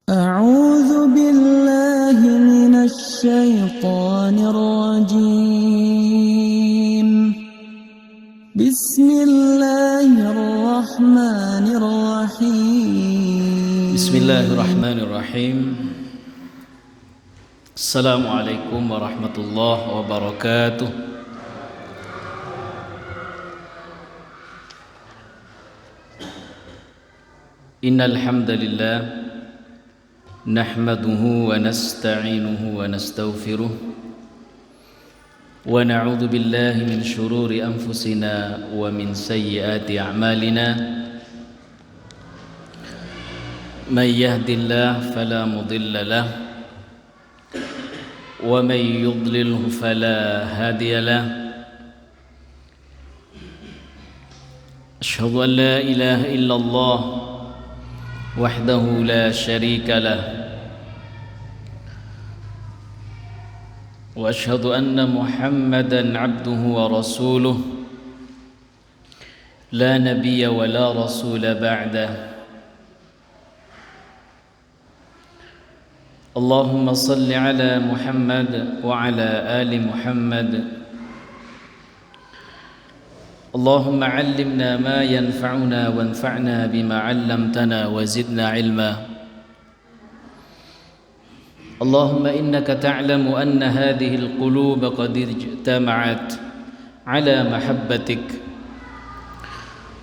أعوذ بالله من الشيطان الرجيم بسم الله الرحمن الرحيم بسم الله الرحمن الرحيم. السلام عليكم ورحمة الله وبركاته. إن الحمد لله نحمده ونستعينه ونستغفره ونعوذ بالله من شرور أنفسنا ومن سيئات أعمالنا. من يهد الله فلا مضل له ومن يضلله فلا هادي له. أشهد أن لا إله إلا الله وحده لا شريك له وأشهد أن محمدا عبده ورسوله لا نبي ولا رسول بعده. اللهم صل على محمد وعلى آل محمد. اللهم علمنا ما ينفعنا وانفعنا بما علمتنا وزدنا علما. اللهم إنك تعلم أن هذه القلوب قد اجتمعت على محبتك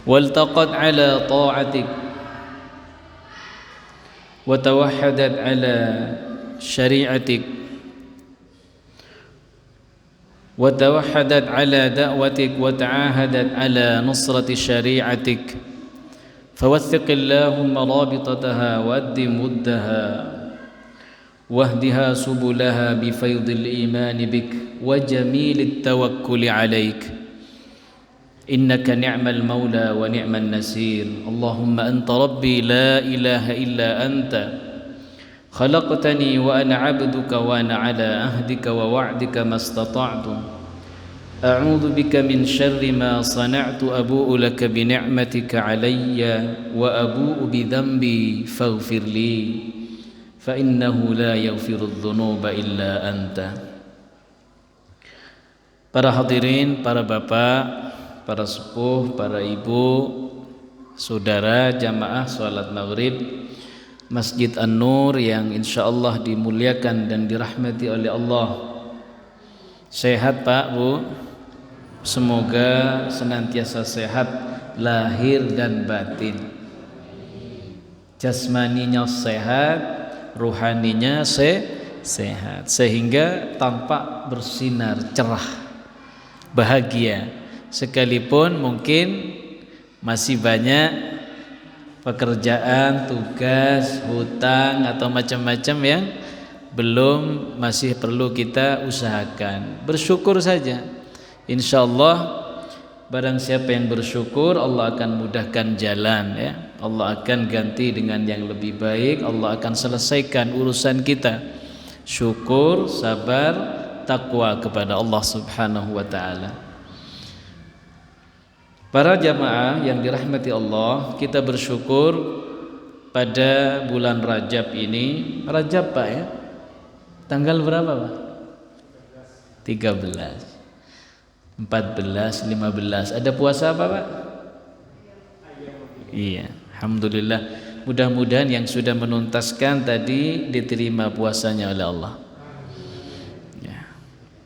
والتقت على طاعتك وتوحدت على شريعتك وتوحدت على دعوتك وتعاهدت على نصرة شريعتك. فوثق اللهم رابطتها وأدم ودها واهدها سبلها بفيض الإيمان بك وجميل التوكل عليك. إنك نعم المولى ونعم النصير. اللهم أنت ربي لا إله إلا أنت خلقتني وأنا عبدك وأنا على عهدك ووعدك ما استطعت. أعوذ بك من شر ما صنعت. أبوء لك بنعمتك علي وأبوء بذنبي فاغفر لي فإنه لا يغفر الذنوب إلا أنت. Para hadirin, para bapak, para sepuh, para ibu, saudara jamaah salat maghrib Masjid An-Nur yang insyaallah dimuliakan dan dirahmati oleh Allah. Sehat Pak, Bu? Semoga senantiasa sehat lahir dan batin. Jasmaninya sehat, ruhaninya sehat, sehingga tampak bersinar cerah, bahagia, sekalipun mungkin masih banyak pekerjaan, tugas, hutang atau macam-macam yang belum masih perlu kita usahakan. Bersyukur saja. Insyaallah barang siapa yang bersyukur, Allah akan mudahkan jalan ya. Allah akan ganti dengan yang lebih baik. Allah akan selesaikan urusan kita. Syukur, sabar, takwa kepada Allah Subhanahu wa taala. Para jamaah yang dirahmati Allah, kita bersyukur pada bulan Rajab ini. Rajab Pak ya? Tanggal berapa Pak? 13, 14, 15. Ada puasa apa Pak? Iya, alhamdulillah. Mudah-mudahan yang sudah menuntaskan tadi diterima puasanya oleh Allah.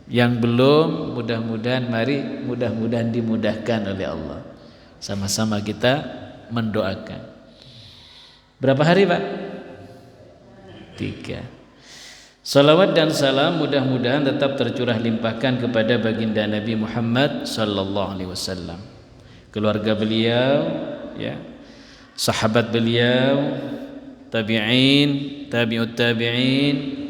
Yang belum, mudah-mudahan dimudahkan oleh Allah. Sama-sama kita mendoakan. Berapa hari Pak? 3. Salawat dan salam mudah-mudahan tetap tercurah limpahkan kepada baginda Nabi Muhammad sallallahu alaihi wasallam, keluarga beliau, ya, sahabat beliau, tabi'in, tabi'ut tabi'in,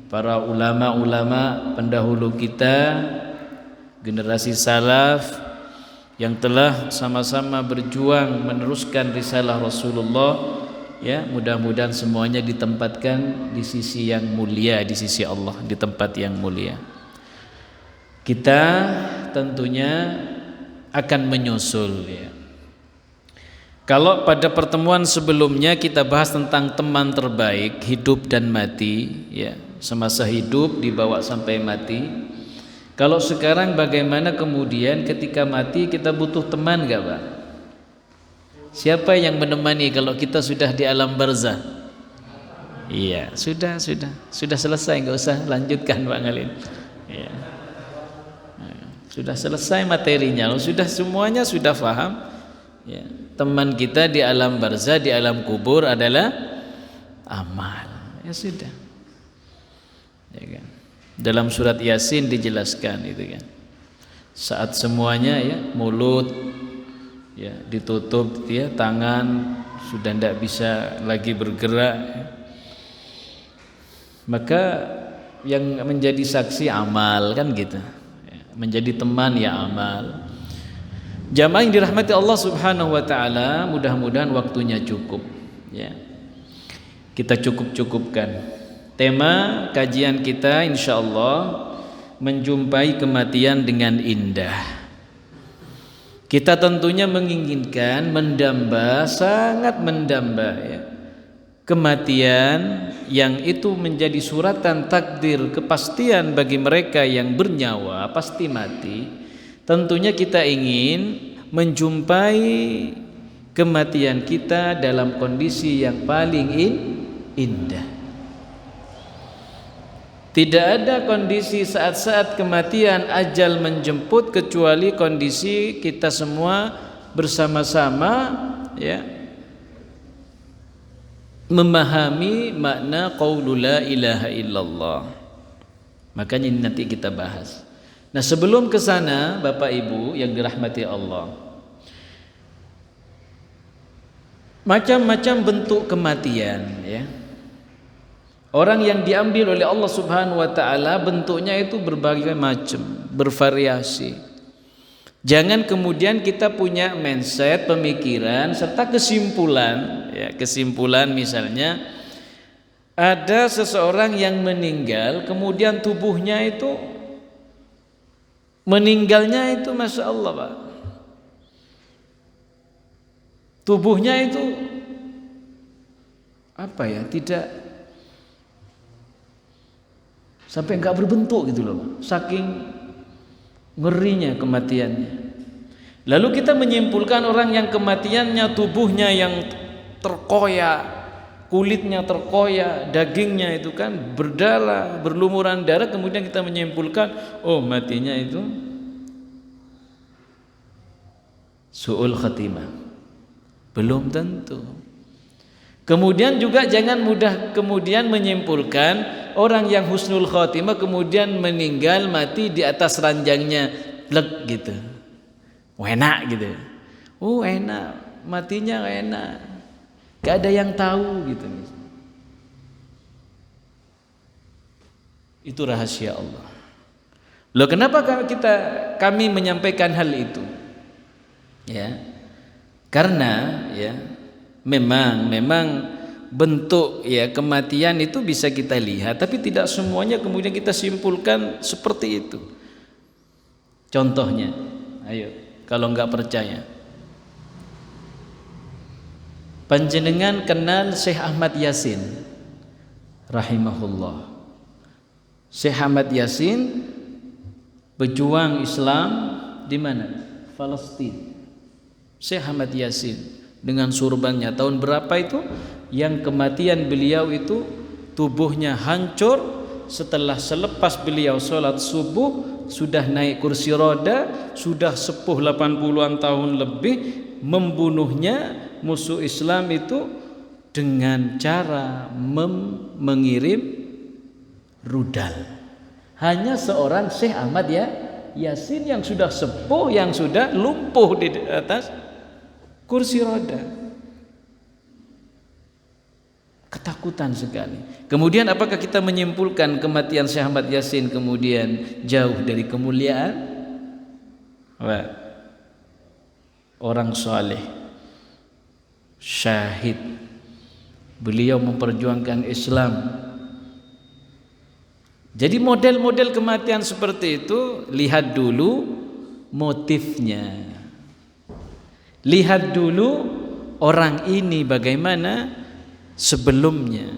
para ulama-ulama pendahulu kita, generasi salaf yang telah sama-sama berjuang meneruskan risalah Rasulullah, ya, mudah-mudahan semuanya ditempatkan di sisi yang mulia, di sisi Allah, di tempat yang mulia. Kita tentunya akan menyusul ya. Kalau pada pertemuan sebelumnya kita bahas tentang teman terbaik hidup dan mati, ya, semasa hidup dibawa sampai mati. Kalau sekarang bagaimana kemudian ketika mati kita butuh teman gak Pak? Siapa yang menemani kalau kita sudah di alam barzah? Iya, sudah selesai, nggak usah lanjutkan Pak Ngalin. Ya. Sudah selesai materinya, sudah semuanya sudah paham. Ya. Teman kita di alam barzah, di alam kubur adalah amal. Ya sudah. Ya kan? Dalam surat Yasin dijelaskan itu kan. Saat semuanya ya mulut ya ditutup, ya tangan sudah tidak bisa lagi bergerak. Ya. Maka yang menjadi saksi amal kan gitu. Ya. Menjadi teman ya amal. Jamaah yang dirahmati Allah Subhanahu wa taala, mudah-mudahan waktunya cukup ya. Kita cukupkan. Tema kajian kita insyaallah menjumpai kematian dengan indah. Kita tentunya menginginkan mendamba, sangat mendamba ya. Kematian yang itu menjadi suratan takdir kepastian bagi mereka yang bernyawa pasti mati. Tentunya kita ingin menjumpai kematian kita dalam kondisi yang paling indah. Tidak ada kondisi saat-saat kematian ajal menjemput kecuali kondisi kita semua bersama-sama ya memahami makna qaulul la ilaha illallah. Makanya ini nanti kita bahas. Nah, sebelum ke sana Bapak Ibu yang dirahmati Allah, macam-macam bentuk kematian ya. Orang yang diambil oleh Allah Subhanahu wa taala bentuknya itu berbagai macam, bervariasi. Jangan kemudian kita punya mindset, pemikiran serta kesimpulan ya, kesimpulan misalnya ada seseorang yang meninggal kemudian tubuhnya itu meninggalnya itu Masya Allah Pak, tubuhnya itu apa ya, tidak sampai enggak berbentuk gitu loh Pak, saking ngerinya kematiannya. Lalu kita menyimpulkan orang yang kematiannya tubuhnya yang terkoyak, kulitnya terkoyak, dagingnya itu kan berdarah, berlumuran darah, kemudian kita menyimpulkan oh matinya itu su'ul khatimah. Belum tentu. Kemudian juga jangan mudah kemudian menyimpulkan orang yang husnul khatimah kemudian meninggal mati di atas ranjangnya leg gitu. Enak gitu. Oh enak, matinya enak. Gak ada yang tahu gitu. Itu rahasia Allah. Loh kenapa kami menyampaikan hal itu? Ya. Karena ya memang bentuk ya kematian itu bisa kita lihat, tapi tidak semuanya kemudian kita simpulkan seperti itu. Contohnya, ayo kalau nggak percaya, panjenengan kenal Syekh Ahmad Yasin rahimahullah. Syekh Ahmad Yasin pejuang Islam di mana? Palestina. Syekh Ahmad Yasin dengan surbannya tahun berapa itu yang kematian beliau itu tubuhnya hancur setelah selepas beliau sholat subuh sudah naik kursi roda, sudah sepuh 80-an tahun lebih, membunuhnya musuh Islam itu dengan cara mengirim rudal. Hanya seorang Syekh Ahmad Yasin yang sudah sepuh, yang sudah lumpuh di atas kursi roda. Ketakutan sekali. Kemudian apakah kita menyimpulkan kematian Syekh Ahmad Yasin kemudian jauh dari kemuliaan? Wah. Orang saleh, syahid, beliau memperjuangkan Islam. Jadi model-model kematian seperti itu lihat dulu motifnya, lihat dulu orang ini bagaimana sebelumnya,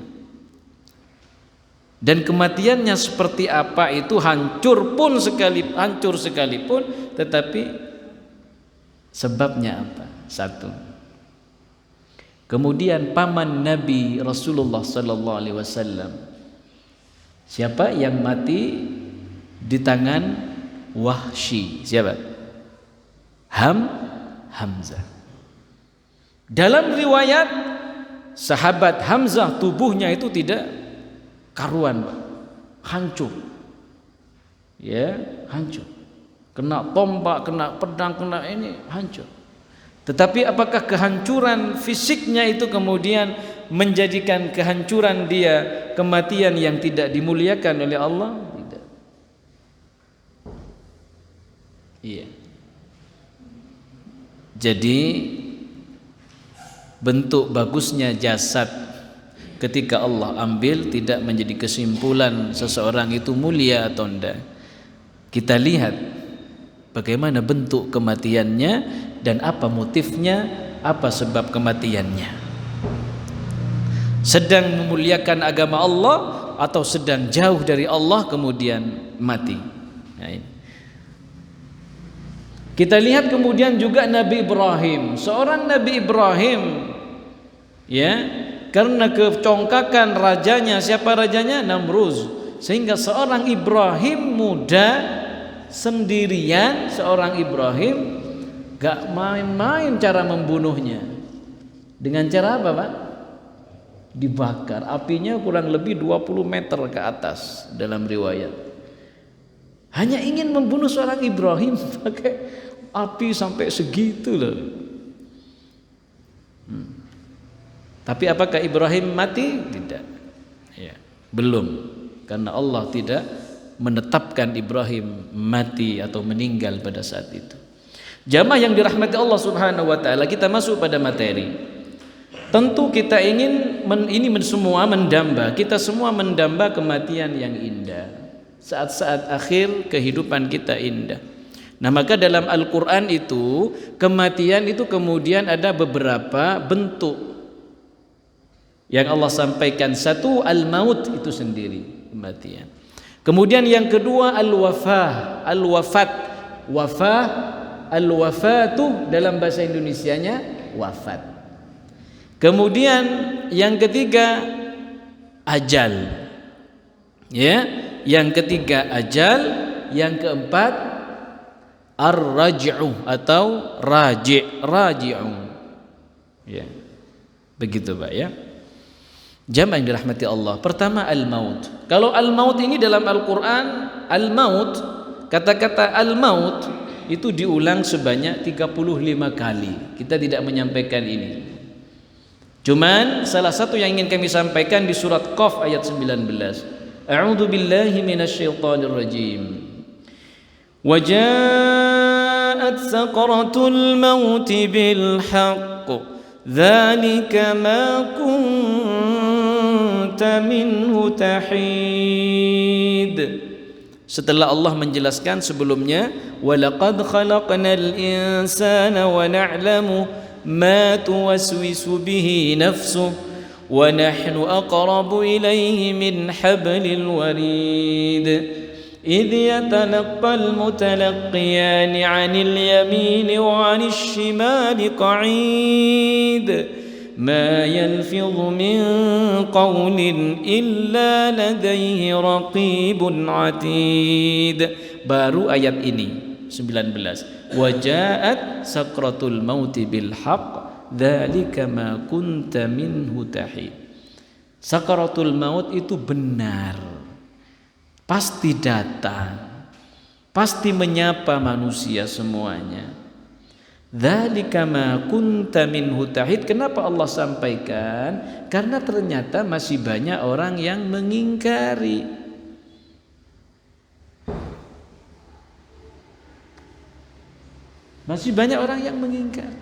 dan kematiannya seperti apa itu hancur sekalipun, tetapi sebabnya apa? Satu. Kemudian paman Nabi Rasulullah sallallahu alaihi wasallam, siapa yang mati di tangan Wahsy? Siapa? Hamzah. Dalam riwayat sahabat Hamzah tubuhnya itu tidak karuan, Pak. Hancur. Ya, hancur. Kena tombak, kena pedang, kena ini, hancur. Tetapi apakah kehancuran fisiknya itu kemudian menjadikan kehancuran dia kematian yang tidak dimuliakan oleh Allah? Tidak. Iya. Jadi bentuk bagusnya jasad ketika Allah ambil tidak menjadi kesimpulan seseorang itu mulia atau tidak. Kita lihat bagaimana bentuk kematiannya dan apa motifnya, apa sebab kematiannya. Sedang memuliakan agama Allah atau sedang jauh dari Allah kemudian mati. Nah, ini. Kita lihat kemudian juga Nabi Ibrahim, seorang Nabi Ibrahim, ya, karena kecongkakan rajanya, siapa rajanya? Namruz, sehingga seorang Ibrahim muda sendirian, seorang Ibrahim gak main-main cara membunuhnya. Dengan cara apa, Pak? Dibakar. Apinya kurang lebih 20 meter ke atas dalam riwayat. Hanya ingin membunuh seorang Ibrahim pakai api sampai segitu loh. Tapi apakah Ibrahim mati? Tidak. Ya, belum. Karena Allah tidak menetapkan Ibrahim mati atau meninggal pada saat itu. Jamaah yang dirahmati Allah Subhanahu wa taala, kita masuk pada materi. Tentu kita ingin semua mendamba, kita semua mendamba kematian yang indah. Saat-saat akhir kehidupan kita indah. Nah, maka dalam Al-Qur'an itu kematian itu kemudian ada beberapa bentuk yang Allah sampaikan. Satu, al-maut itu sendiri, kematian. Kemudian yang kedua al-wafah, al-wafat. Al-wafatu dalam bahasa Indonesianya wafat. Kemudian yang ketiga ajal. Ya, yang ketiga ajal, yang keempat ar-raj'u atau raji'u. Ya. Begitu, Pak, ya. Jamaah yang dirahmati Allah. Pertama al-maut. Kalau al-maut ini dalam Al-Qur'an, al-maut, kata-kata al-maut itu diulang sebanyak 35 kali. Kita tidak menyampaikan ini. Cuman salah satu yang ingin kami sampaikan di surat Qaf ayat 19. A'udzu billahi minasyaitonir rajim. Wa ja'at sakratul maut bil haqq. Dzalika ma kunta minhu tahid. Setelah Allah menjelaskan sebelumnya, walaqad khalaqnal insana wa na'lamu ma tuwaswisu bihi nafsuhu wa nahnu aqrabu ilayhi min hablil warid idh yatalaqqal mutalaqqiyani 'anil yamini wa 'anil shimali qa'id ما يلفظ من قول إلا لديه رقيب عتيد. Baru ayat ini 19. Wajaat sakratul mauti bil haqq dzalika ma kunta minhu tahid. Sakratul maut itu benar, pasti datang, pasti menyapa manusia semuanya. Dzalika ma kunta minhu tahid. Kenapa Allah sampaikan? Karena ternyata masih banyak orang yang mengingkari. Masih banyak orang yang mengingkari.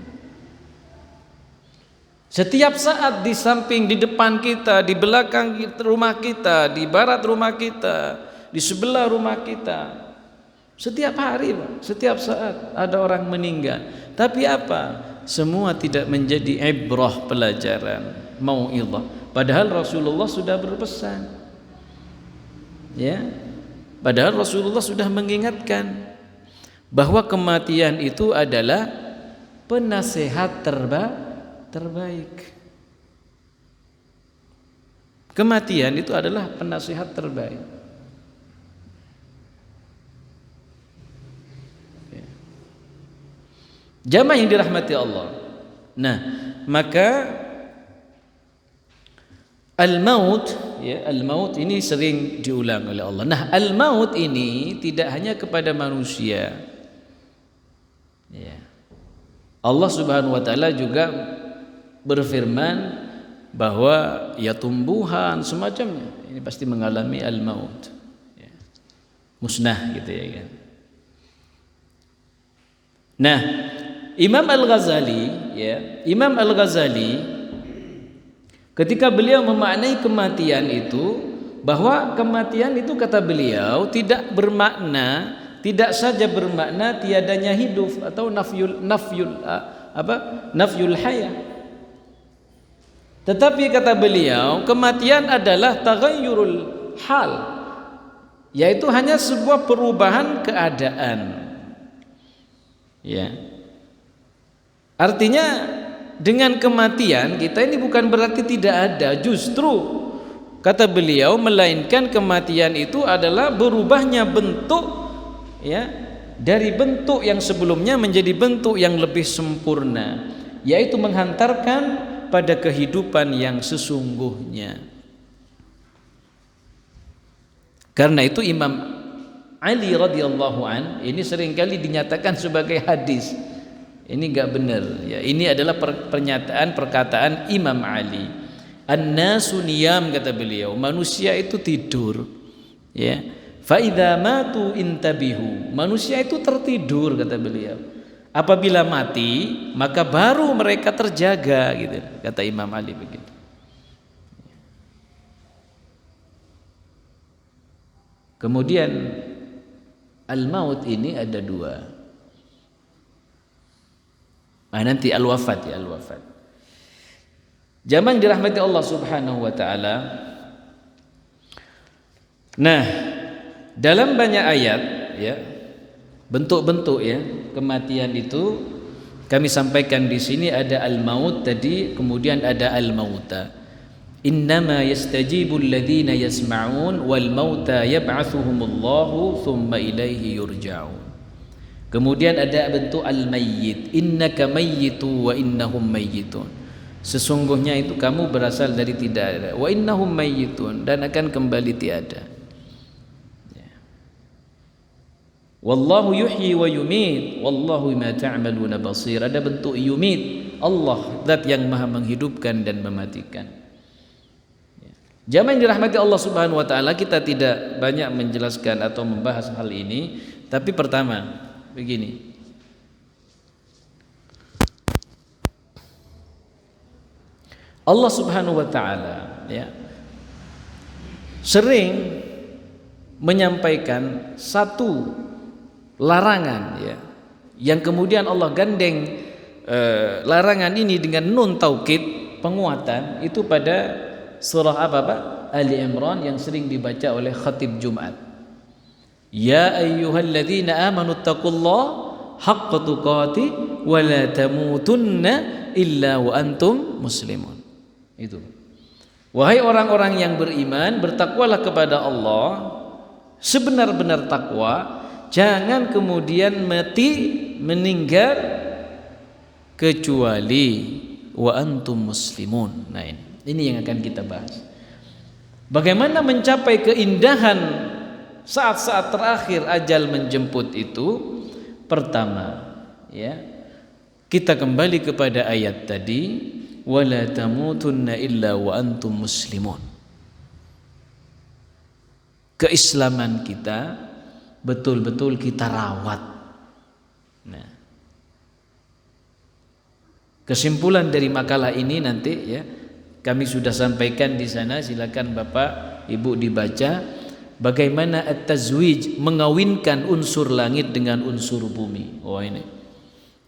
Setiap saat di samping, di depan kita, di belakang rumah kita, di barat rumah kita, di sebelah rumah kita, setiap hari, setiap saat ada orang meninggal. Tapi apa? semua tidak menjadi ibrah, pelajaran, mau'izah. Padahal Rasulullah sudah berpesan, ya. Padahal Rasulullah sudah mengingatkan bahwa kematian itu adalah penasehat terbaik. Kematian itu adalah penasehat terbaik. Jamaah yang dirahmati Allah. Nah, maka al-maut, ya, al-maut ini sering diulang oleh Allah. Nah, al-maut ini tidak hanya kepada manusia. Ya. Allah Subhanahu wa taala juga berfirman bahwa ya tumbuhan semacamnya ini pasti mengalami al-maut. Ya. Musnah gitu ya kan. Nah, Imam Al-Ghazali, ya, Imam Al-Ghazali ketika beliau memaknai kematian itu, bahwa kematian itu kata beliau tidak bermakna, tidak saja bermakna tiadanya hidup atau nafyul hayah. Tetapi kata beliau, kematian adalah taghayyurul hal, yaitu hanya sebuah perubahan keadaan. Ya. Artinya dengan kematian kita ini bukan berarti tidak ada, justru kata beliau melainkan kematian itu adalah berubahnya bentuk, ya, dari bentuk yang sebelumnya menjadi bentuk yang lebih sempurna, yaitu menghantarkan pada kehidupan yang sesungguhnya. Karena itu Imam Ali radhiyallahu an ini seringkali dinyatakan sebagai hadis. Ini enggak benar, ya. Ini adalah perkataan Imam Ali. An-nasu niyam, kata beliau, manusia itu tidur, ya. Fa idza matu intabihu, manusia itu tertidur, kata beliau. Apabila mati maka baru mereka terjaga, gitu, kata Imam Ali begitu. Kemudian al-maut ini ada dua. Nanti al-wafat, ya, al-wafat. Jamaah yang dirahmati Allah Subhanahu wa taala. Nah, dalam banyak ayat, ya, bentuk-bentuk, ya, kematian itu kami sampaikan di sini. Ada al-maut tadi, kemudian ada al-mauta. Innama yastajibul ladzina yasma'un wal mauta yab'atsuhumullahu tsumma ilaihi yurja'un. Kemudian ada bentuk al-mayyit, innaka mayyitu wa innahum mayyitun. Sesungguhnya itu kamu berasal dari tidak ada, wa innahum mayyitun, dan akan kembali tiada. Ya. Wallahu yuhyi wa yumit, wallahu bima ta'maluna basir. Ada bentuk yumit, Allah zat yang maha menghidupkan dan mematikan. Ya. Jamaah yang dirahmati Allah Subhanahu wa taala, kita tidak banyak menjelaskan atau membahas hal ini, tapi pertama begini, Allah Subhanahu wa taala, ya, sering menyampaikan satu larangan, ya, yang kemudian Allah gandeng larangan ini dengan nun taukid, penguatan, itu pada surah apa Pak? Ali Imran yang sering dibaca oleh khatib Jumat. Ya ayyuhalladzina amanu taqullaha haqqa tuqatih wa la tamutunna illa wa antum muslimun. Itu. Wahai orang-orang yang beriman, bertakwalah kepada Allah sebenar-benar takwa, jangan kemudian mati meninggal kecuali wa antum muslimun. Nah, ini yang akan kita bahas. Bagaimana mencapai keindahan saat-saat terakhir ajal menjemput itu? Pertama, ya, kita kembali kepada ayat tadi, wala tamutunna illa wa antum muslimun. Keislaman kita betul-betul kita rawat. Nah, kesimpulan dari makalah ini nanti, ya, kami sudah sampaikan di sana, silakan Bapak Ibu dibaca. Bagaimana at-tazwij, mengawinkan unsur langit dengan unsur bumi. Oh, ini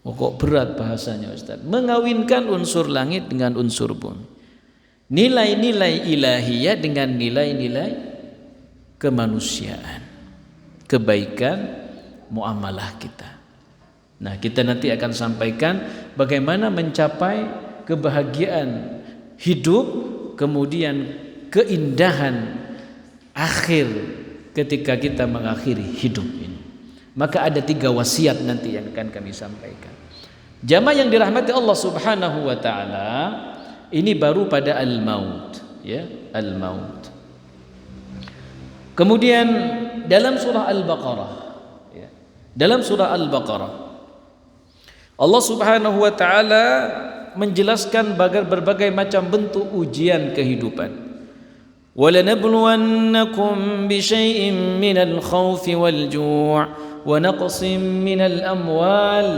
Oh, kok berat bahasanya Ustaz. Mengawinkan unsur langit dengan unsur bumi. Nilai-nilai ilahiyah dengan nilai-nilai kemanusiaan. Kebaikan muamalah kita. Nah, kita nanti akan sampaikan bagaimana mencapai kebahagiaan hidup, kemudian keindahan akhir ketika kita mengakhiri hidup ini. Maka ada 3 wasiat nanti yang akan kami sampaikan. Jamaah yang dirahmati Allah Subhanahu wa taala, ini baru pada al-maut, ya, al-maut. Kemudian dalam surah Al-Baqarah, ya, dalam surah Al-Baqarah Allah Subhanahu wa taala menjelaskan berbagai macam bentuk ujian kehidupan. وَلَنَبْلُوَنَّكُمْ بِشَيْءٍ مِّنَ الْخَوْفِ وَالْجُوعِ وَنَقْصٍ مِّنَ الْأَمْوَالِ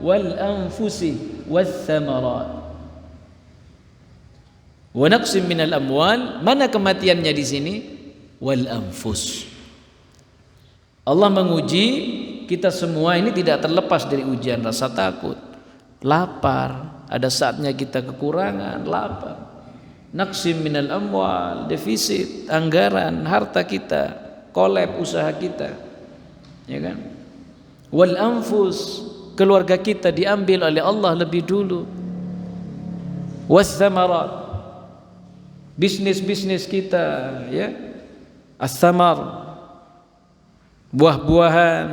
وَالْأَنفُسِ وَالثَّمَرَاتِ. وَنَقْصٍ مِّنَ الْأَمْوَالِ, mana kematiannya di sini? Wal anfus. Allah menguji kita semua ini tidak terlepas dari ujian rasa takut, lapar, ada saatnya kita kekurangan, lapar. Naqsim minal amwal, defisit anggaran harta kita, kolab usaha kita, ya kan? Wal anfus, keluarga kita diambil oleh Allah lebih dulu. Was thamarat, bisnis kita, ya, as-samar, buah-buahan,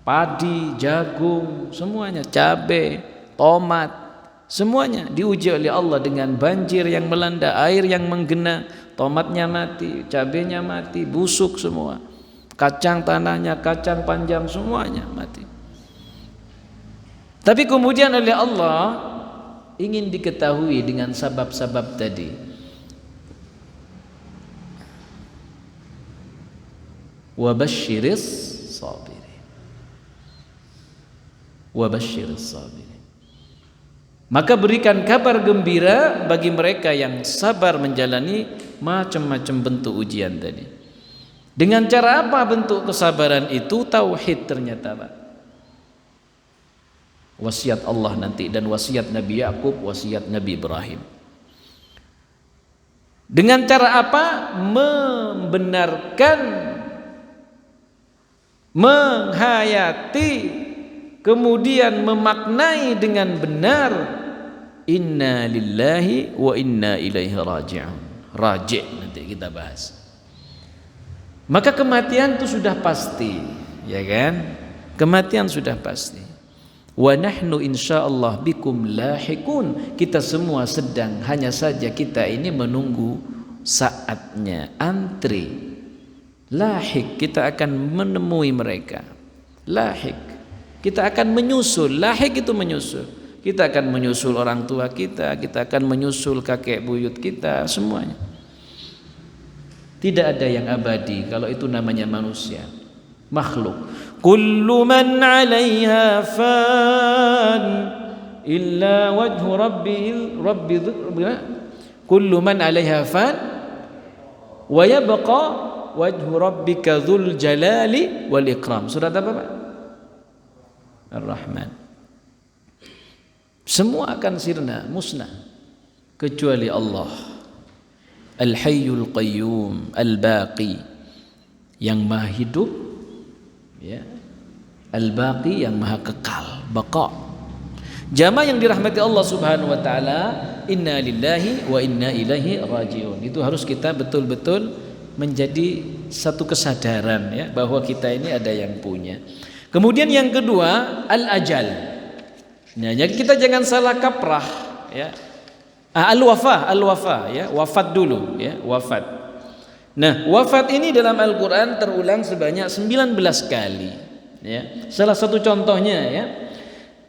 padi, jagung, semuanya, cabai, tomat, semuanya diuji oleh Allah dengan banjir yang melanda, air yang menggena, tomatnya mati, cabainya mati, busuk semua, kacang tanahnya, kacang panjang semuanya mati. Tapi kemudian oleh Allah ingin diketahui dengan sabab-sabab tadi. Wabashiris sabirin, wabashiris sabirin. Maka berikan kabar gembira bagi mereka yang sabar menjalani macam-macam bentuk ujian tadi. Dengan cara apa bentuk kesabaran itu? Tauhid ternyata, Pak. Wasiat Allah nanti, dan wasiat Nabi Yakub, wasiat Nabi Ibrahim. Dengan cara apa? Membenarkan, menghayati, kemudian memaknai dengan benar inna lillahi wa inna ilaihi raji'un. Raji' nanti kita bahas. Maka kematian itu sudah pasti, ya kan? Kematian sudah pasti. Wa nahnu insyaallah bikum lahikun. Kita semua sedang, hanya saja kita ini menunggu saatnya, antri. Lahik, kita akan menemui mereka. Lahik, kita akan menyusul. Lahik itu menyusul. Kita akan menyusul orang tua kita akan menyusul kakek buyut kita, semuanya. Tidak ada yang abadi, kalau itu namanya manusia, makhluk. Kullu man 'alaiha fan illa wajhu rabbi kullu man 'alaiha fan wa yabqa wajhu rabbika dzul jalali wal ikram. Surat apa, Pak? Ar-Rahman. Semua akan sirna, musnah, kecuali Allah, Al-Hayyul Qayyum, Al-Baqi, yang maha hidup, ya, Al-Baqi, yang maha kekal, baqa. Jamaah yang dirahmati Allah Subhanahu wa taala, inna lillahi wa inna ilaihi raji'un. Itu harus kita betul-betul menjadi satu kesadaran, ya, bahwa kita ini ada yang punya. Kemudian yang kedua, al-ajal. Nah, jadi kita jangan salah kaprah, ya. Al-wafah, ya, wafat dulu, ya, wafat. Nah, wafat ini dalam Al-Qur'an terulang sebanyak 19 kali, ya. Salah satu contohnya, ya,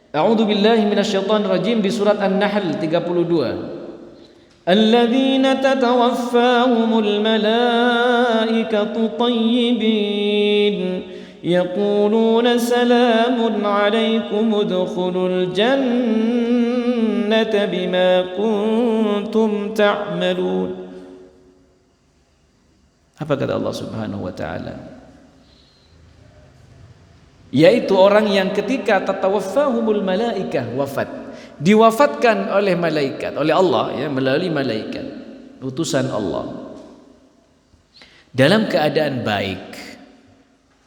A'udzubillahi minasyaitonir rajim di surat An-Nahl 32. Alladzina tatawaffahumul malaikatu tayyibin yaquluna salamun alaikum udkhulul jannata bima kuntum ta'malun. Apa kata Allah Subhanahu wa taala? yaitu orang yang ketika tatawaffahumul malaikah, wafat, diwafatkan oleh malaikat, oleh Allah ya, melalui malaikat utusan Allah dalam keadaan baik.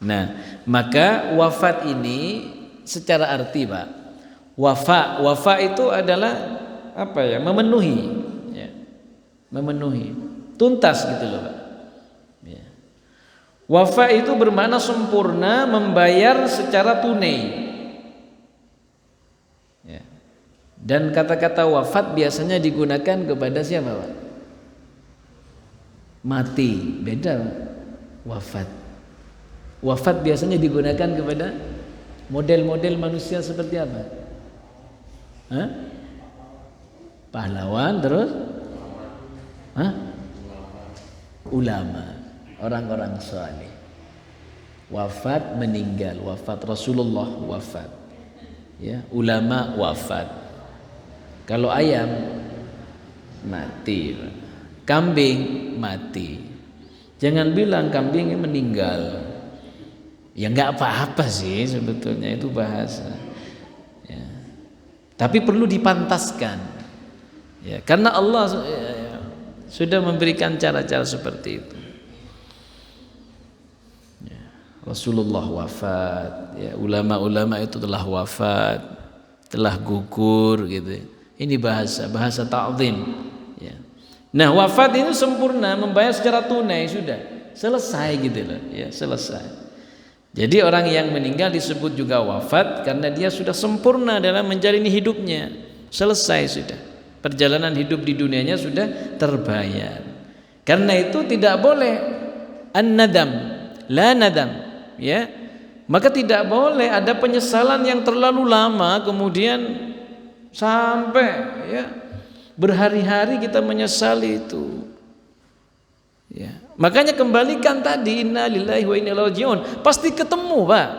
Nah, maka wafat ini secara arti Pak, wafa itu adalah apa ya, memenuhi ya, memenuhi tuntas gitu loh Pak ya. Wafa itu bermakna sempurna, membayar secara tunai ya. Dan kata-kata wafat biasanya digunakan kepada siapa Pak? Mati, beda wafat. Wafat biasanya digunakan kepada model-model manusia seperti apa? Hah? Pahlawan, terus ulama, orang-orang saleh. Wafat, meninggal, wafat Rasulullah, wafat ya, ulama wafat. Kalau ayam mati, kambing mati. Jangan bilang kambing meninggal, ya nggak apa-apa sih sebetulnya, itu bahasa ya. Tapi perlu dipantaskan ya, karena Allah sudah memberikan cara-cara seperti itu ya. Rasulullah wafat ya, ulama-ulama itu telah wafat, telah gugur gitu. Ini bahasa ta'zim ya. Nah, wafat itu sempurna, membayar secara tunai, sudah selesai gitu loh ya, selesai. Jadi orang yang meninggal disebut juga wafat karena dia sudah sempurna dalam menjalani hidupnya, selesai sudah. Perjalanan hidup di dunianya sudah terbayar. Karena itu tidak boleh an-nadam, la nadam, ya. Maka tidak boleh ada penyesalan yang terlalu lama kemudian sampai ya berhari-hari kita menyesali itu. Ya. Makanya kembalikan tadi inna lillahi wa inna ilaihi raji'un. Pasti ketemu, Pak.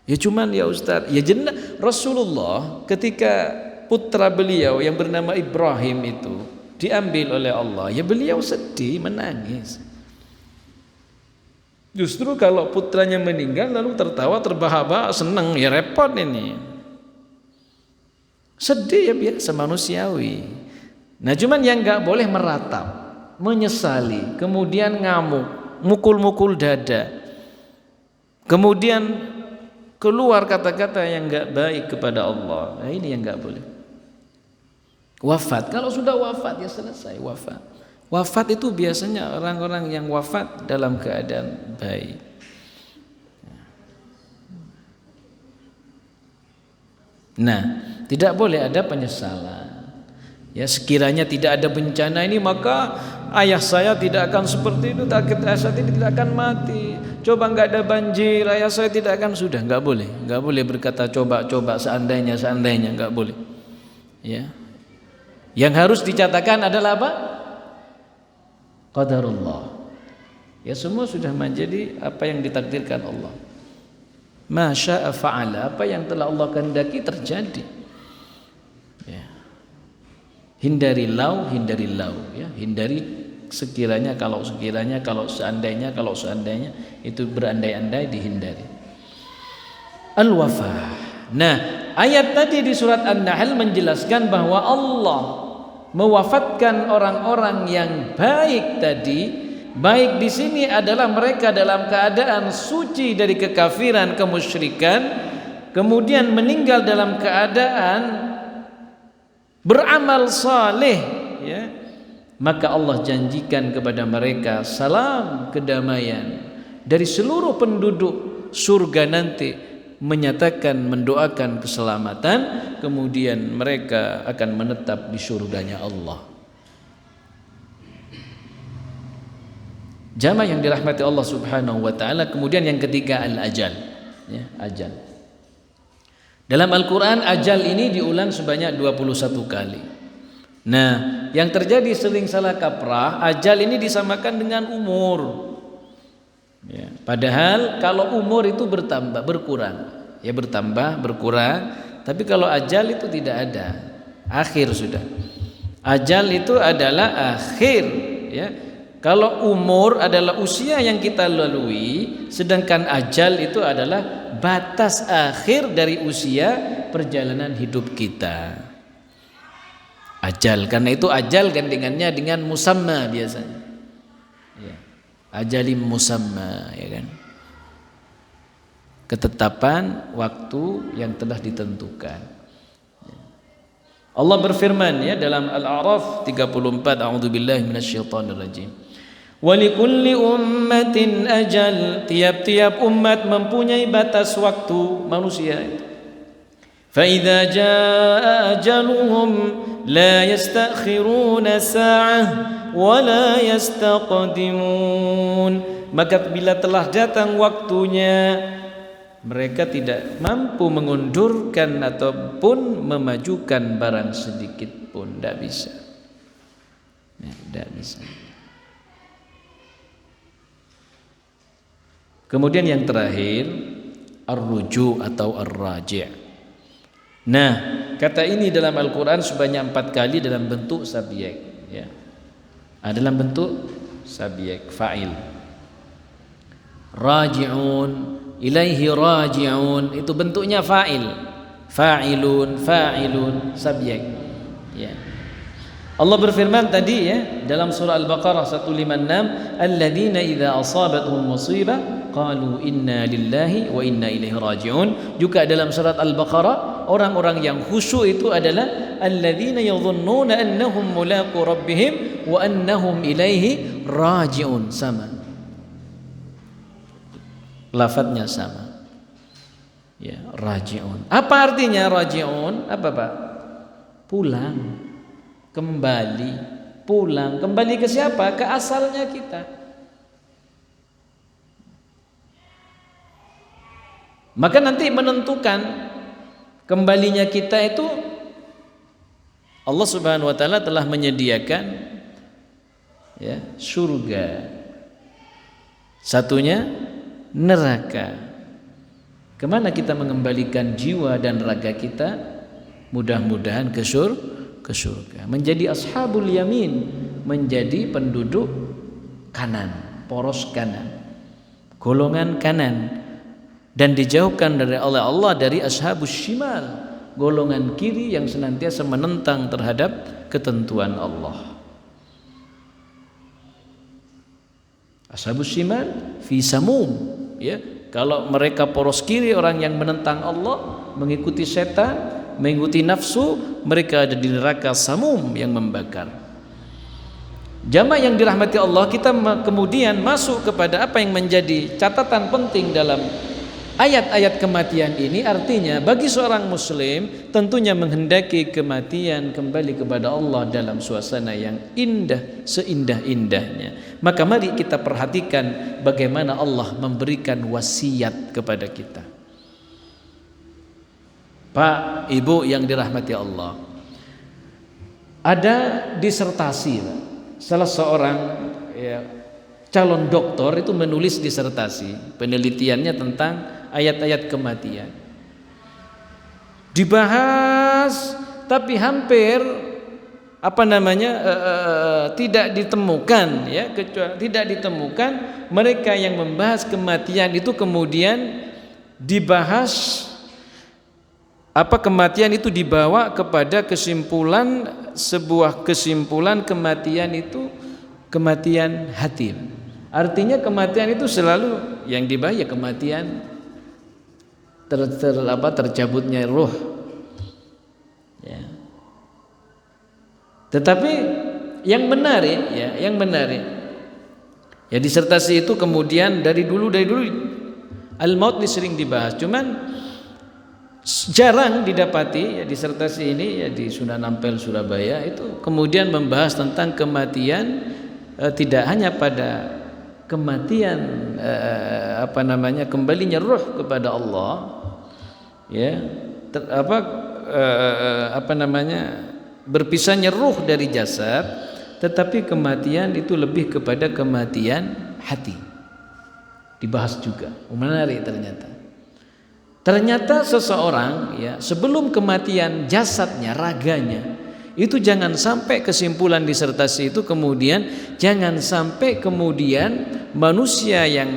Ya cuman ya Ustaz, ya jenazah Rasulullah ketika putra beliau yang bernama Ibrahim itu diambil oleh Allah, ya beliau sedih, menangis. Justru kalau putranya meninggal lalu tertawa, terbahak-bahak, senang, ya repot ini. Sedih ya biasa manusiawi. Nah cuman yang nggak boleh meratap, menyesali, kemudian ngamuk, mukul-mukul dada, kemudian keluar kata-kata yang nggak baik kepada Allah. Nah ini yang nggak boleh. Wafat, kalau sudah wafat ya selesai wafat. Wafat itu biasanya orang-orang yang wafat dalam keadaan baik. Nah, tidak boleh ada penyesalan. Ya sekiranya tidak ada bencana ini maka ayah saya tidak akan seperti itu, ayah saya tidak akan mati. Coba nggak ada banjir, ayah saya tidak akan, sudah nggak boleh berkata coba seandainya, nggak boleh. Ya. Yang harus dicatatkan adalah apa? Qadarullah. Ya semua sudah menjadi apa yang ditakdirkan Allah. Ma syaa fa'ala, apa yang telah Allah kehendaki terjadi. Ya. Hindari lau ya, hindari sekiranya, kalau seandainya itu berandai-andai, dihindari. Al-wafah. Nah, ayat tadi di surat An-Nahl menjelaskan bahwa Allah mewafatkan orang-orang yang baik tadi. Baik di sini adalah mereka dalam keadaan suci dari kekafiran, kemusyrikan, kemudian meninggal dalam keadaan beramal saleh, ya. Maka Allah janjikan kepada mereka salam kedamaian dari seluruh penduduk surga nanti, menyatakan, mendoakan keselamatan, kemudian mereka akan menetap di surganya Allah. Jamaah yang dirahmati Allah Subhanahu wa taala. Kemudian yang ketiga al-ajal, ya, ajal. Dalam Al-Qur'an ajal ini diulang sebanyak 21 kali. Nah, yang terjadi sering salah kaprah, ajal ini disamakan dengan umur. Ya, padahal kalau umur itu berkurang. Ya berkurang, tapi kalau ajal itu tidak ada. Akhir sudah. Ajal itu adalah akhir, ya. Kalau umur adalah usia yang kita lalui, sedangkan ajal itu adalah batas akhir dari usia perjalanan hidup kita. Ajal, karena itu ajal gandengannya dengan musamma biasanya. Ya. Ajalim musamma, ya kan? Ketetapan waktu yang telah ditentukan. Allah berfirman ya dalam Al-A'raf 34, a'udzubillahi minasyaitonirrajim. Walikulli ummatin ajal, tiap-tiap umat mempunyai batas waktu manusia itu. Fa idza jaa ajaluhum la yastakhiruna sa'ah wa la yastaqdimun. Maka bila telah datang waktunya, mereka tidak mampu mengundurkan ataupun memajukan barang sedikit pun, tidak bisa. Ya, tidak bisa. Kemudian yang terakhir, ar-ruju' atau ar-raji'. Nah, kata ini dalam Al-Quran sebanyak 4 kali dalam bentuk subjek, ya. Dalam bentuk subjek, fa'il. Raji'un, ilaihi raji'un, itu bentuknya fa'il. Fa'ilun, fa'ilun, subjek. Ya. Allah berfirman tadi ya dalam surah Al-Baqarah 156, alladzina idza asabatuhum musibah qalu inna lillahi wa inna ilaihi raji'un. Juga dalam surat Al-Baqarah, orang-orang yang khusyuk itu adalah alladzina yadhunnuna annahum mulaqu rabbihim wa annahum ilaihi raji'un. Sama, lafadznya sama, ya, raji'un. Apa artinya raji'un? Apa Pak? Pulang, kembali, pulang. Kembali ke siapa? Ke asalnya kita. Maka nanti menentukan kembalinya kita itu Allah Subhanahu wa taala telah menyediakan ya surga. Satunya neraka. Kemana kita mengembalikan jiwa dan raga kita? Mudah-mudahan ke surga. Menjadi ashabul yamin, menjadi penduduk kanan, poros kanan, golongan kanan. Dan dijauhkan dari Allah dari ashabus shimal, golongan kiri yang senantiasa menentang terhadap ketentuan Allah. Ashabus shimal fi samum, ya. Kalau mereka poros kiri, orang yang menentang Allah, mengikuti setan, mengikuti nafsu, mereka ada di neraka samum yang membakar. Jamaah yang dirahmati Allah, kita kemudian masuk kepada apa yang menjadi catatan penting dalam ayat-ayat kematian ini. Artinya bagi seorang muslim tentunya menghendaki kematian kembali kepada Allah dalam suasana yang indah, seindah-indahnya. Maka mari kita perhatikan bagaimana Allah memberikan wasiat kepada kita. Pak, Ibu yang dirahmati Allah, ada disertasi, salah seorang ya, calon doktor itu menulis disertasi penelitiannya tentang ayat-ayat kematian. Dibahas tapi hampir tidak ditemukan ya, kecuali tidak ditemukan mereka yang membahas kematian itu kemudian dibahas kematian itu dibawa kepada kesimpulan, sebuah kesimpulan kematian itu kematian hati. Artinya kematian itu selalu yang dibahas ya kematian tercabutnya ruh. Ya. Tetapi yang menarik ya disertasi itu kemudian dari dulu al-maut sering dibahas, cuman jarang didapati ya disertasi ini ya di Sunan Ampel Surabaya itu kemudian membahas tentang kematian tidak hanya pada kematian kembalinya ruh kepada Allah ya berpisahnya ruh dari jasad, tetapi kematian itu lebih kepada kematian hati dibahas juga. Menarik ternyata seseorang ya sebelum kematian jasadnya, raganya itu jangan sampai kesimpulan disertasi itu kemudian jangan sampai kemudian manusia yang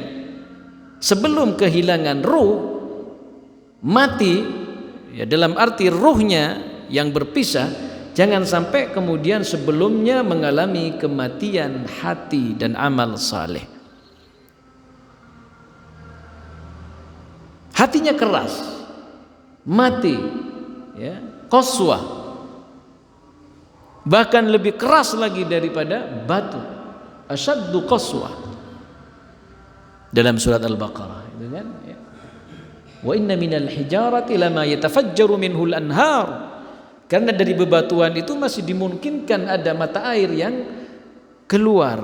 sebelum kehilangan ruh mati, ya dalam arti ruhnya yang berpisah, jangan sampai kemudian sebelumnya mengalami kematian hati dan amal saleh. Hatinya keras, mati, ya, qaswah, bahkan lebih keras lagi daripada batu, asyaddu qaswah, dalam surat Al-Baqarah itu kan, ya. Wa inna minal hijarati lama yatafajjaru minhul anhar, karena dari bebatuan itu masih dimungkinkan ada mata air yang keluar,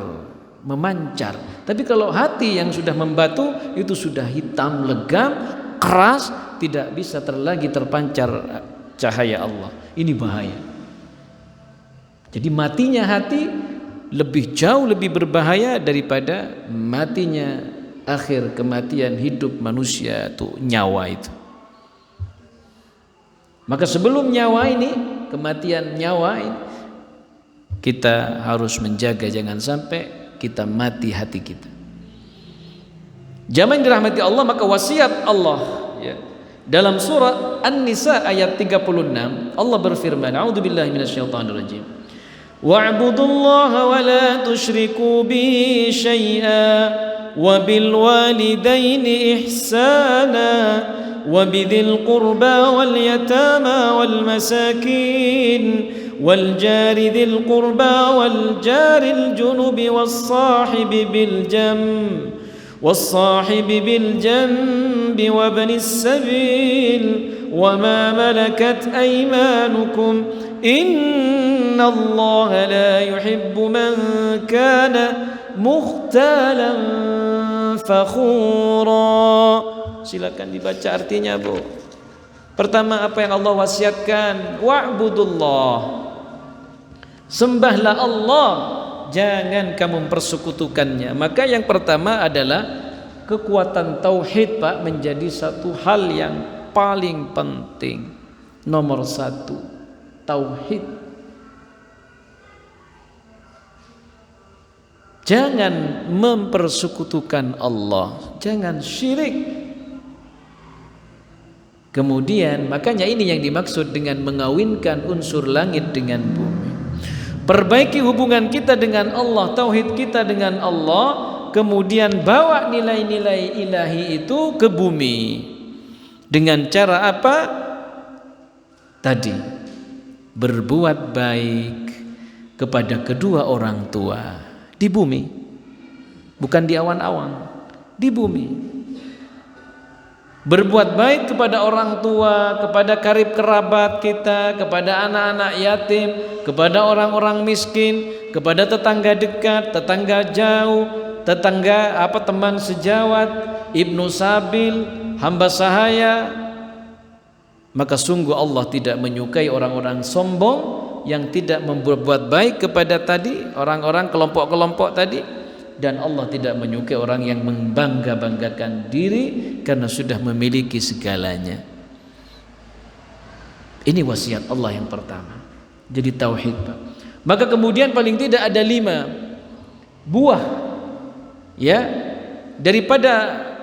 memancar. Tapi kalau hati yang sudah membatu itu sudah hitam legam, keras, tidak bisa lagi terpancar cahaya Allah. Ini bahaya. Jadi matinya hati lebih jauh lebih berbahaya daripada matinya akhir kematian hidup manusia itu, nyawa itu. Maka sebelum nyawa ini, kematian nyawa ini, kita harus menjaga jangan sampai kita mati hati kita. Jamaah yang dirahmati Allah, maka wasiat Allah, ya, dalam surah An-Nisa ayat 36 Allah berfirman, a'udzubillahi minasyaitonirrajim, wa'budullaha wa la tusyriku bihi syai'a wa bil walidaini ihsana wa bidzil qurba wal yatama wal masakin wal jari dzil qurba wal jaril junubi was sahibi bil jamb والصاحب بالجنب وابن السبيل وما ملكت أيمانكم إن الله لا يحب من كان مختالا فخورا. Silakan dibaca artinya, Bu. Pertama, apa yang Allah wasiatkan? Wa'budullah, sembahlah Allah, jangan kamu mempersekutukannya. Maka yang pertama adalah kekuatan tauhid, Pak, menjadi satu hal yang paling penting. Nomor satu, tauhid. Jangan mempersekutukan Allah, jangan syirik. Kemudian makanya ini yang dimaksud dengan mengawinkan unsur langit dengan bumi. Perbaiki hubungan kita dengan Allah, tauhid kita dengan Allah, kemudian bawa nilai-nilai ilahi itu ke bumi. Dengan cara apa? Tadi, berbuat baik kepada kedua orang tua di bumi, bukan di awan-awan, di bumi. Berbuat baik kepada orang tua, kepada karib kerabat kita, kepada anak-anak yatim, kepada orang-orang miskin, kepada tetangga dekat, tetangga jauh, tetangga teman sejawat, ibnu sabil, hamba sahaya. Maka sungguh Allah tidak menyukai orang-orang sombong yang tidak berbuat baik kepada tadi orang-orang kelompok-kelompok tadi. Dan Allah tidak menyukai orang yang membangga-banggakan diri karena sudah memiliki segalanya. Ini wasiat Allah yang pertama. Jadi tauhid, Pak. Maka kemudian paling tidak ada 5 buah, ya, daripada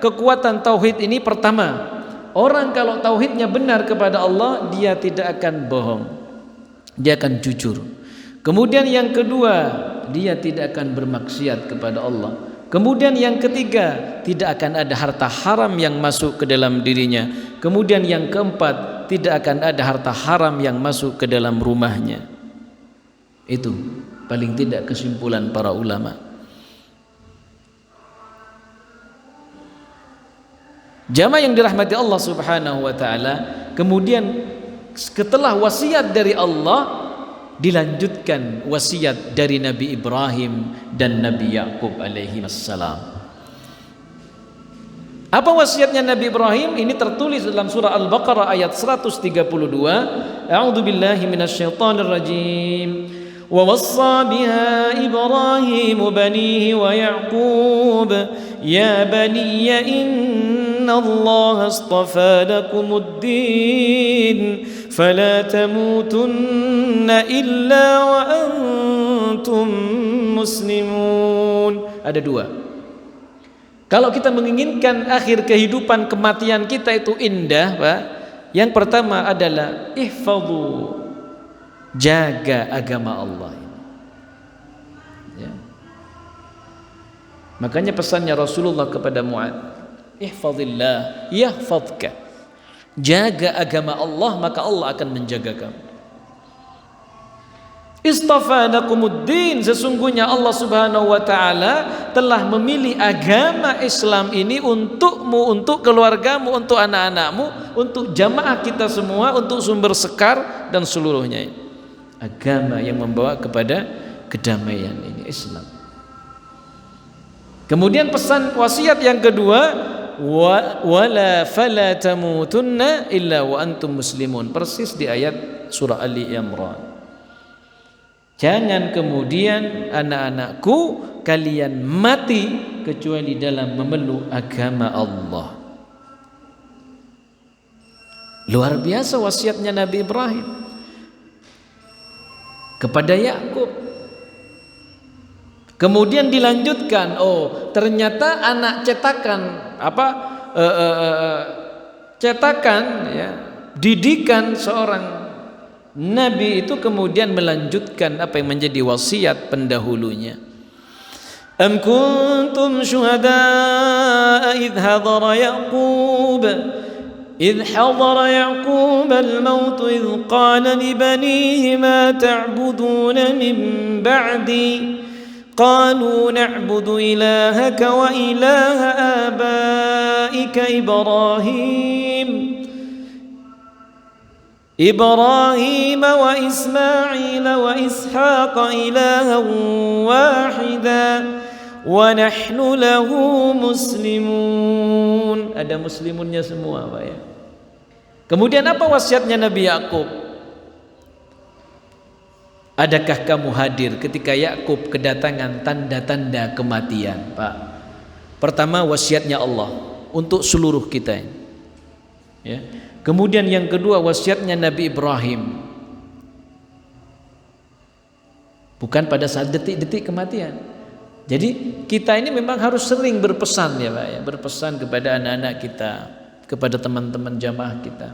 kekuatan tauhid ini. Pertama, orang kalau tauhidnya benar kepada Allah, dia tidak akan bohong, dia akan jujur. Kemudian yang kedua, dia tidak akan bermaksiat kepada Allah. Kemudian yang ketiga, tidak akan ada harta haram yang masuk ke dalam dirinya. Kemudian yang keempat, tidak akan ada harta haram yang masuk ke dalam rumahnya. Itu paling tidak kesimpulan para ulama. Jamaah yang dirahmati Allah Subhanahu wa taala, kemudian setelah wasiat dari Allah dilanjutkan wasiat dari Nabi Ibrahim dan Nabi Yakub alaihi wassalam. Apa wasiatnya Nabi Ibrahim? Ini tertulis dalam surah Al-Baqarah ayat 132. A'udzu billahi minasyaitonir rajim. Wa wassa biha Ibrahim banihi wa Yaqub ya baniya inna Allah astafa lakumud din fala tamutunna illa wa antum muslimun. Ada dua. Kalau kita menginginkan akhir kehidupan kematian kita itu indah, Pak, yang pertama adalah ihfadhu, jaga agama Allah. Ya. Makanya pesannya Rasulullah kepada Mu'adz, ihfadhillah yahfadhka. Jaga agama Allah, maka Allah akan menjaga kamu. Istafadakumuddin, sesungguhnya Allah Subhanahu wa taala telah memilih agama Islam ini untukmu, untuk keluargamu, untuk anak-anakmu, untuk jamaah kita semua, untuk sumber sekar dan seluruhnya. Agama yang membawa kepada kedamaian ini Islam. Kemudian pesan wasiat yang kedua, wala fala tamutunna illa wa antum muslimun, persis di ayat surah Ali Imran. Jangan kemudian anak-anakku kalian mati kecuali dalam memeluk agama Allah. Luar biasa wasiatnya Nabi Ibrahim kepada Yakub. Kemudian dilanjutkan, oh ternyata anak cetakan cetakan ya, didikan seorang Nabi itu kemudian melanjutkan apa yang menjadi wasiat pendahulunya. Am kuntum syuhada'a idh hadara Yaqub al-maut idh qala li banihi ma ta'buduna min ba'di qalu na'budu ilahaka wa ilaha abaika Ibrahim wa Ismail wa Ishaq ilahan wahida wa nahnu lahu muslimun. Ada muslimunnya semua, Pak ya. Kemudian apa wasiatnya Nabi Yakub? Adakah kamu hadir ketika Yakub kedatangan tanda-tanda kematian, Pak? Pertama wasiatnya Allah untuk seluruh kita. Ya. Kemudian yang kedua wasiatnya Nabi Ibrahim, bukan pada saat detik-detik kematian. Jadi kita ini memang harus sering berpesan ya Pak ya, berpesan kepada anak-anak kita, kepada teman-teman jamaah kita.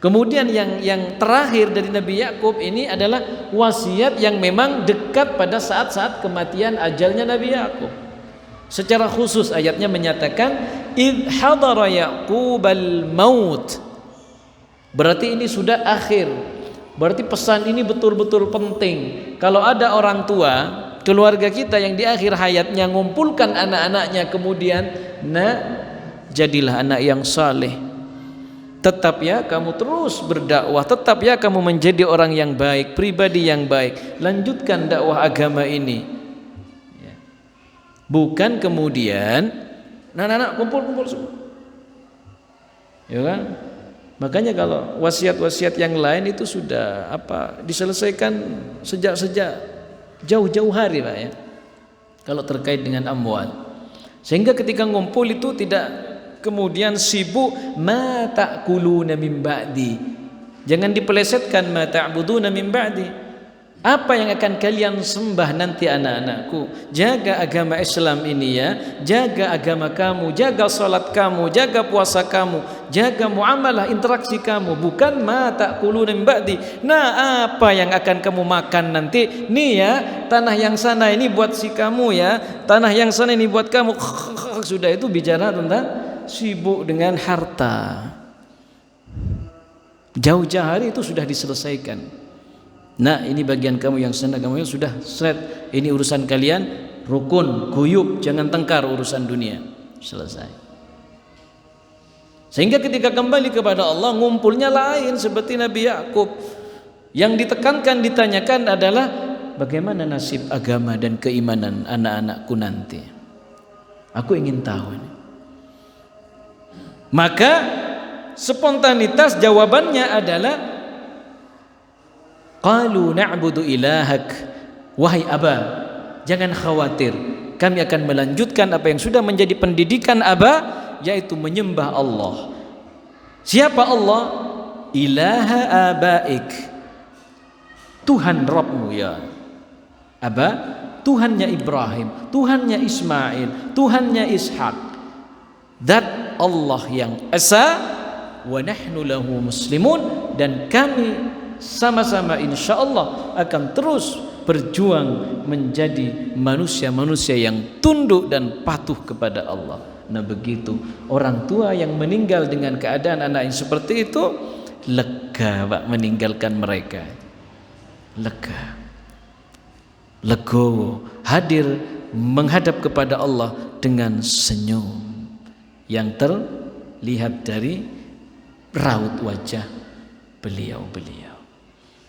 Kemudian yang terakhir dari Nabi Yakub ini adalah wasiat yang memang dekat pada saat-saat kematian ajalnya Nabi Yakub. Secara khusus ayatnya menyatakan idh hadara Yaqubal maut. Berarti ini sudah akhir. Berarti pesan ini betul-betul penting. Kalau ada orang tua, keluarga kita yang di akhir hayatnya ngumpulkan anak-anaknya, kemudian jadilah anak yang saleh. Tetap ya kamu terus berdakwah, tetap ya kamu menjadi orang yang baik, pribadi yang baik. Lanjutkan dakwah agama ini. Bukan kemudian anak-anak kumpul-kumpul semua. Ya kan? Makanya kalau wasiat-wasiat yang lain itu sudah diselesaikan sejak jauh-jauh hari Pak ya. Kalau terkait dengan amwal. Sehingga ketika ngumpul itu tidak kemudian sibuk ma ta'kuluna min ba'di. Jangan dipelesetkan ma ta'buduna min ba'di. Apa yang akan kalian sembah nanti anak-anakku? Jaga agama Islam ini ya. Jaga agama kamu, jaga salat kamu, jaga puasa kamu, jaga muamalah interaksi kamu. Bukan ma ta'kuluna min ba'di. Nah, apa yang akan kamu makan nanti? Nih ya, tanah yang sana ini buat si kamu ya. Tanah yang sana ini buat kamu. Sudah itu bicara tentang sibuk dengan harta. Jauh-jauh hari itu sudah diselesaikan. Nah ini bagian kamu yang sana, kamu yang sudah set. Ini urusan kalian rukun, guyub, jangan tengkar urusan dunia. Selesai. Sehingga ketika kembali kepada Allah ngumpulnya lain seperti Nabi Yakub. Yang ditekankan, ditanyakan adalah bagaimana nasib agama dan keimanan anak-anakku nanti. Aku ingin tahu ini. Maka spontanitas jawabannya adalah qalu na'budu ilahak, wahai Aba, jangan khawatir, kami akan melanjutkan apa yang sudah menjadi pendidikan Aba, yaitu menyembah Allah. Siapa Allah? ilaha abaik, Tuhan Rabbmu ya Aba, Tuhannya Ibrahim, Tuhannya Ismail, Tuhannya Ishak. Zat Allah yang esa, wa nahnu lahu muslimun, dan kami sama-sama insyaallah akan terus berjuang menjadi manusia-manusia yang tunduk dan patuh kepada Allah. Nah begitu orang tua yang meninggal dengan keadaan anak yang seperti itu, lega Pak meninggalkan mereka, lega, legowo, hadir menghadap kepada Allah dengan senyum yang terlihat dari raut wajah beliau-beliau.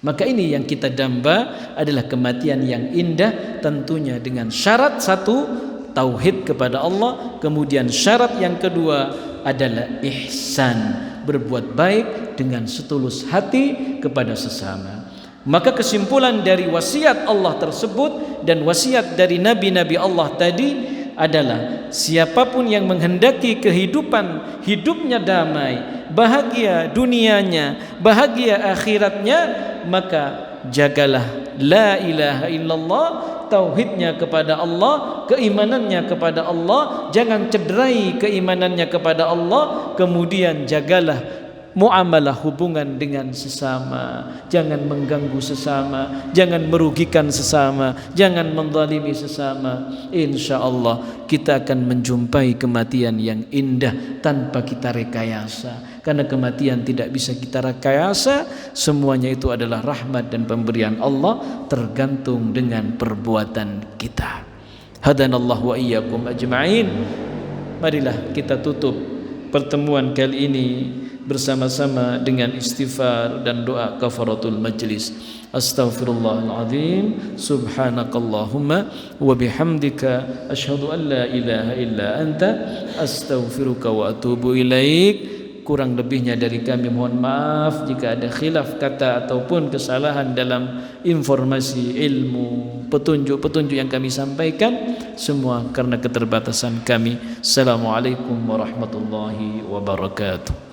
Maka ini yang kita damba adalah kematian yang indah, tentunya dengan syarat satu, tauhid kepada Allah. Kemudian syarat yang kedua adalah ihsan, berbuat baik dengan setulus hati kepada sesama. Maka kesimpulan dari wasiat Allah tersebut dan wasiat dari nabi-nabi Allah tadi adalah siapapun yang menghendaki kehidupan hidupnya damai, bahagia dunianya, bahagia akhiratnya, maka jagalah la ilaha illallah, tauhidnya kepada Allah, keimanannya kepada Allah, jangan cederai keimanannya kepada Allah. Kemudian jagalah muamalah hubungan dengan sesama, jangan mengganggu sesama, jangan merugikan sesama, jangan menzalimi sesama. Insyaallah kita akan menjumpai kematian yang indah tanpa kita rekayasa, karena kematian tidak bisa kita rekayasa, semuanya itu adalah rahmat dan pemberian Allah, tergantung dengan perbuatan kita. Hadanallahu wa iyyakum ajma'in. Marilah kita tutup pertemuan kali ini bersama-sama dengan istighfar dan doa kafaratul majlis. Astaghfirullahaladzim, subhanakallahumma wa bihamdika asyhadu an la ilaha illa anta astaghfiruka wa atubu ilaik. Kurang lebihnya dari kami mohon maaf jika ada khilaf kata ataupun kesalahan dalam informasi, ilmu, petunjuk-petunjuk yang kami sampaikan, semua karena keterbatasan kami. Assalamualaikum warahmatullahi wabarakatuh.